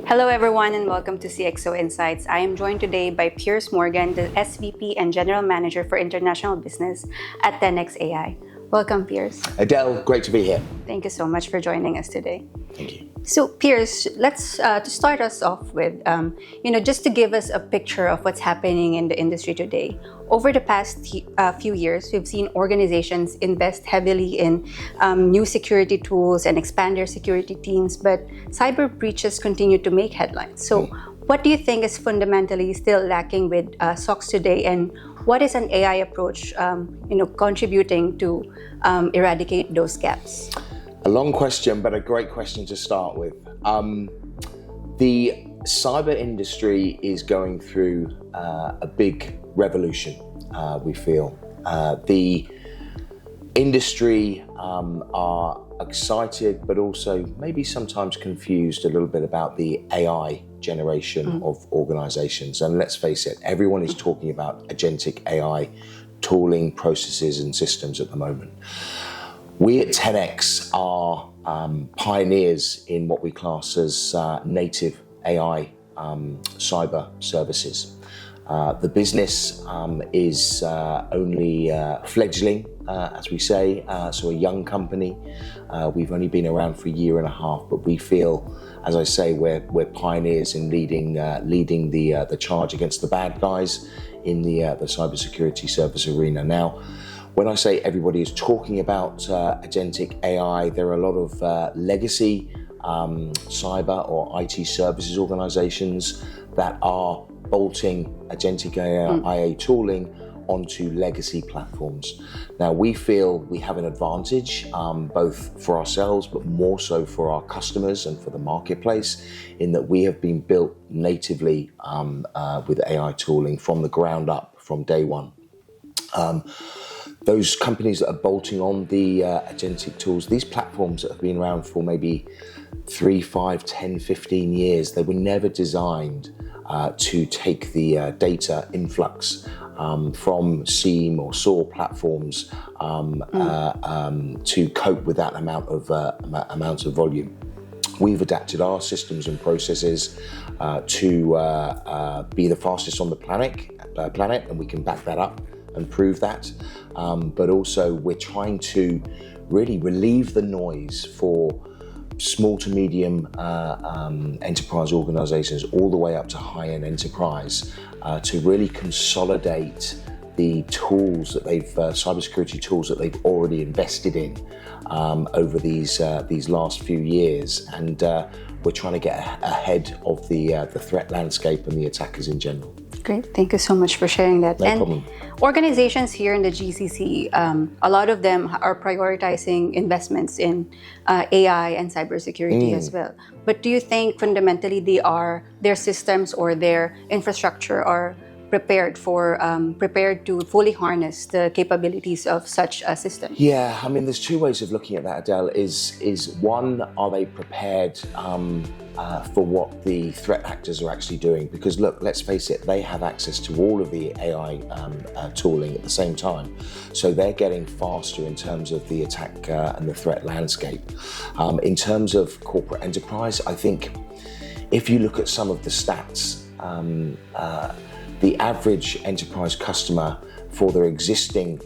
Hello everyone and welcome to CXO Insights. I am joined today by Piers Morgan, the SVP and General Manager for International Business at Tenex AI. Welcome, Piers. Adele, great to be here. Thank you so much for joining us today. Thank you. So, Piers, let's to start us off with, just to give us a picture of what's happening in the industry today. Over the past few years, we've seen organizations invest heavily in new security tools and expand their security teams, but cyber breaches continue to make headlines. So, what do you think is fundamentally still lacking with SOCs today, and what is an AI approach, contributing to eradicate those gaps? A long question, but a great question to start with. The cyber industry is going through a big revolution, we feel. The industry are excited, but also maybe sometimes confused a little bit about the AI generation of organizations. And let's face it, everyone is talking about agentic AI tooling, processes, and systems at the moment. We at Tenex are pioneers in what we class as native AI cyber services. The business is only fledgling, as we say, so a young company. We've only been around for a year and a half, but we feel, as I say, we're pioneers in leading the charge against the bad guys in the cybersecurity service arena. Now, when I say everybody is talking about agentic AI, there are a lot of legacy cyber or IT services organizations that are bolting agentic AI tooling onto legacy platforms. Now, we feel we have an advantage, both for ourselves, but more so for our customers and for the marketplace, in that we have been built natively with AI tooling from the ground up, from day one. Those companies that are bolting on the agentic tools, these platforms that have been around for maybe 3, 5, 10, 15 years, they were never designed to take the data influx from SIEM or SOAR platforms to cope with that amount of volume. We've adapted our systems and processes to be the fastest on the planet, and we can back that up and prove that. But also we're trying to really relieve the noise for small to medium enterprise organizations all the way up to high-end enterprise to really consolidate the tools that they've, cybersecurity tools that they've already invested in over these last few years. And we're trying to get ahead of the threat landscape and the attackers in general. Great, thank you so much for sharing that. No problem. Organizations here in the GCC, a lot of them are prioritizing investments in AI and cybersecurity as well. But do you think fundamentally their systems or their infrastructure are prepared to fully harness the capabilities of such a system? Yeah, I mean, there's two ways of looking at that, Adele. Is one, are they prepared for what the threat actors are actually doing? Because look, let's face it, they have access to all of the AI tooling at the same time. So they're getting faster in terms of the attack and the threat landscape. In terms of corporate enterprise, I think if you look at some of the stats, the average enterprise customer, for their existing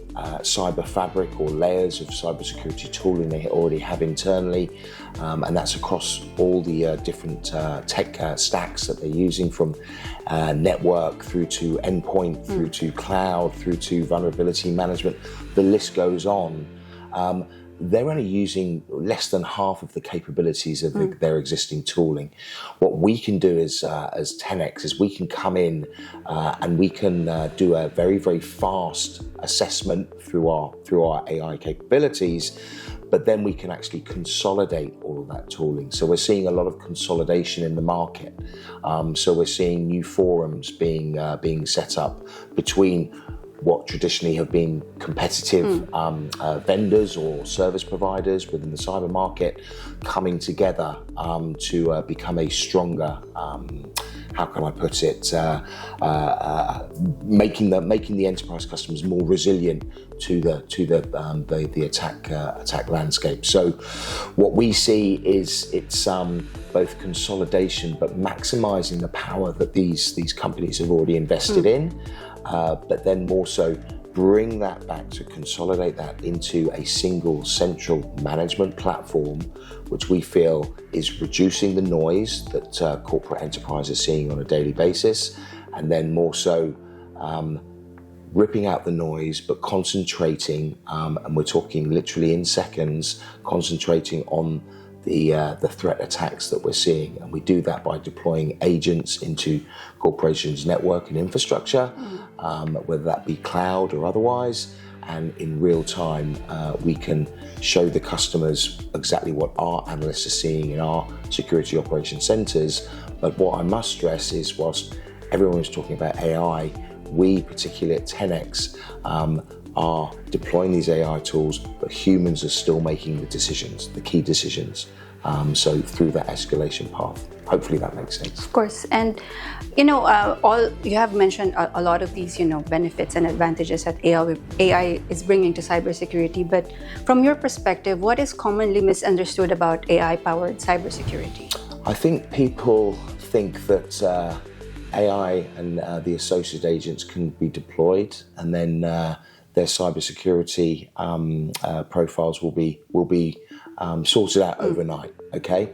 cyber fabric or layers of cybersecurity tooling they already have internally, and that's across all the different tech stacks that they're using, from network through to endpoint, through to cloud, through to vulnerability management, the list goes on. They're only using less than half of the capabilities of their existing tooling. What we can do as Tenex is we can come in and we can do a very, very fast assessment through our AI capabilities, but then we can actually consolidate all of that tooling. So we're seeing a lot of consolidation in the market. So we're seeing new forums being set up between what traditionally have been competitive vendors or service providers within the cyber market coming together to become a stronger, how can I put it, making the enterprise customers more resilient to the attack landscape. So what we see is it's both consolidation, but maximizing the power that these companies have already invested in, but then more so bring that back to consolidate that into a single central management platform, which we feel is reducing the noise that corporate enterprise are seeing on a daily basis, and then more so ripping out the noise, but concentrating, and we're talking literally in seconds, concentrating on the threat attacks that we're seeing. And we do that by deploying agents into corporations' network and infrastructure, whether that be cloud or otherwise. And in real time, we can show the customers exactly what our analysts are seeing in our security operations centers. But what I must stress is, whilst everyone is talking about AI, we, particularly at Tenex, are deploying these AI tools, but humans are still making the decisions, the key decisions. So through that escalation path. Hopefully that makes sense. Of course. And, all you have mentioned a lot of these, benefits and advantages that AI is bringing to cybersecurity. But from your perspective, what is commonly misunderstood about AI-powered cybersecurity? I think people think that AI and the associated agents can be deployed, and then their cybersecurity profiles will be sorted out overnight. Okay.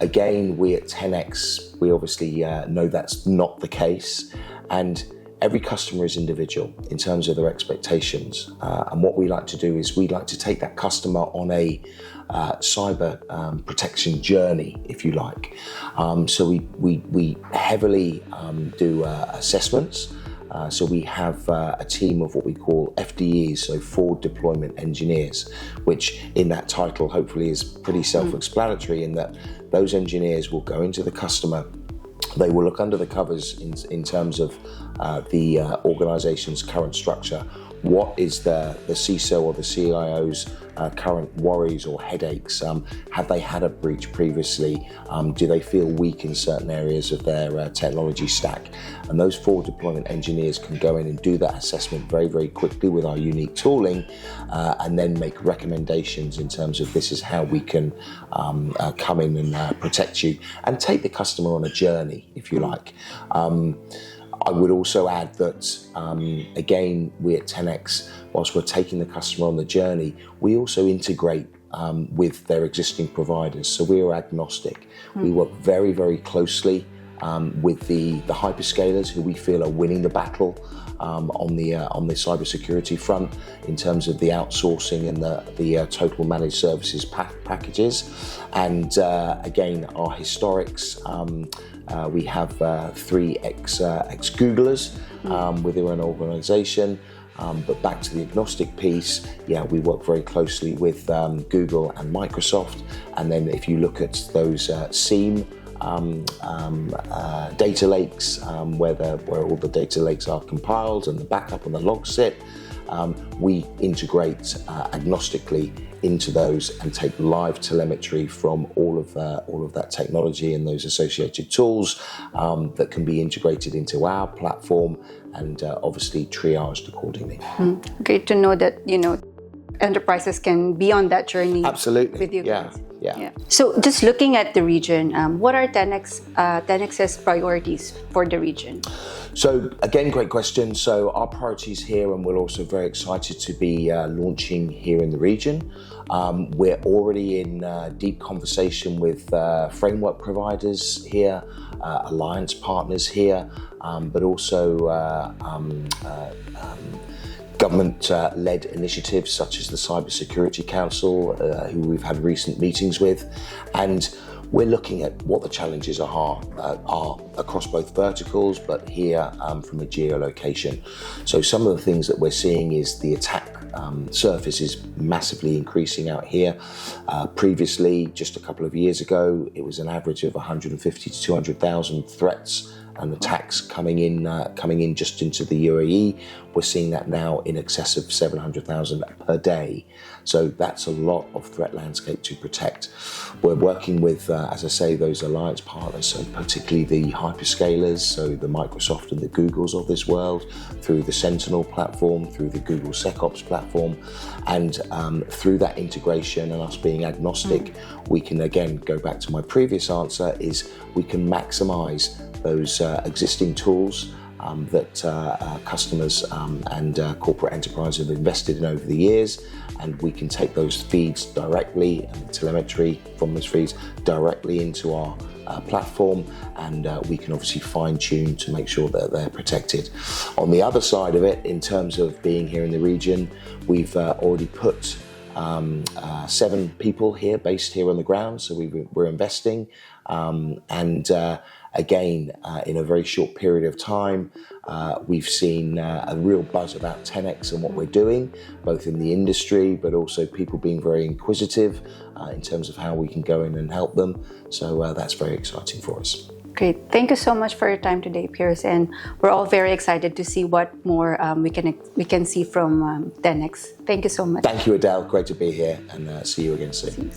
Again, we at Tenex, we obviously know that's not the case, and every customer is individual in terms of their expectations. And what we like to do is we like to take that customer on a cyber protection journey, if you like. So we heavily do assessments. So we have a team of what we call FDEs, so forward deployment engineers, which in that title hopefully is pretty self-explanatory, in that those engineers will go into the customer. They will look under the covers in terms of the organization's current structure. What is the CISO or the CIO's current worries or headaches? Have they had a breach previously? Do they feel weak in certain areas of their technology stack? And those forward deployment engineers can go in and do that assessment very, very quickly with our unique tooling, and then make recommendations in terms of this is how we can come in and protect you and take the customer on a journey, if you like. I would also add that, again, we at Tenex, whilst we're taking the customer on the journey, we also integrate with their existing providers. So we are agnostic. We work very, very closely with the hyperscalers who we feel are winning the battle on the cybersecurity front in terms of the outsourcing and the total managed services packages. And again, our historics, we have 3 ex-Googlers within an organization. But back to the agnostic piece, we work very closely with Google and Microsoft. And then if you look at those SIEM data lakes, where all the data lakes are compiled and the backup and the logs sit, we integrate agnostically into those and take live telemetry from all of that technology and those associated tools that can be integrated into our platform and obviously triaged accordingly. Great to know that enterprises can be on that journey. Absolutely. With you guys. Yeah. So just looking at the region, what are Tenex's priorities for the region? So again, great question. So our priorities here, and we're also very excited to be launching here in the region. We're already in deep conversation with framework providers here, alliance partners here, but also government-led initiatives such as the Cybersecurity Council, who we've had recent meetings with, and we're looking at what the challenges are across both verticals, but here from a geolocation. So some of the things that we're seeing is the attack surface is massively increasing out here. Previously, just a couple of years ago, it was an average of 150 to 200,000 threats and attacks coming in just into the UAE. We're seeing that now in excess of 700,000 per day. So that's a lot of threat landscape to protect. We're working with, as I say, those alliance partners, so particularly the hyperscalers, so the Microsoft and the Googles of this world, through the Sentinel platform, through the Google SecOps platform, and through that integration and us being agnostic, we can again go back to my previous answer, is we can maximize those existing tools that customers and corporate enterprise have invested in over the years, and we can take those feeds directly and telemetry from those feeds directly into our platform, and we can obviously fine-tune to make sure that they're protected. On the other side of it, in terms of being here in the region, we've already put 7 people here, based here on the ground, so we're investing, and again, in a very short period of time, we've seen a real buzz about Tenex and what we're doing, both in the industry, but also people being very inquisitive in terms of how we can go in and help them. So that's very exciting for us. Great. Thank you so much for your time today, Piers, and we're all very excited to see what more we can see from Tenex. Thank you so much. Thank you, Adele. Great to be here, and see you again soon.